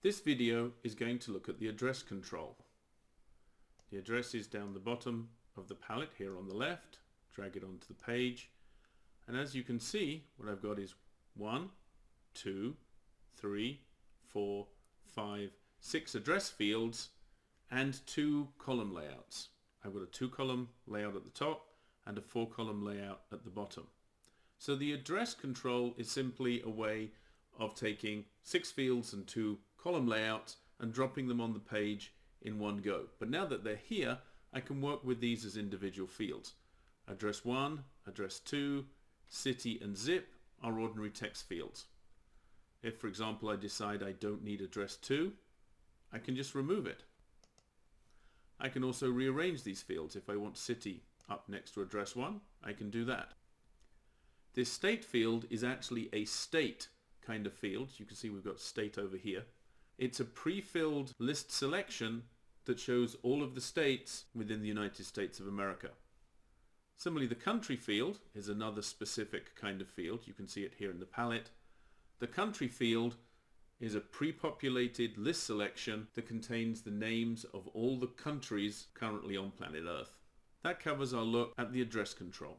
This video is going to look at the address control. The address is down the bottom of the palette here on the left. Drag it onto the page, and as you can see, what I've got is 1, 2, 3, 4, 5, 6 address fields and 2 column layouts. I've got a 2-column layout at the top and a 4-column layout at the bottom. So the address control is simply a way of taking 6 fields and 2 column layouts and dropping them on the page in one go. But now that they're here, I can work with these as individual fields. Address 1, address 2, city and zip are ordinary text fields. If, for example, I decide I don't need address 2, I can just remove it. I can also rearrange these fields. If I want city up next to address 1, I can do that. This state field is actually a state kind of field. You can see we've got state over here. It's a pre-filled list selection that shows all of the states within the United States of America. Similarly, the country field is another specific kind of field. You can see it here in the palette. The country field is a pre-populated list selection that contains the names of all the countries currently on planet Earth. That covers our look at the address control.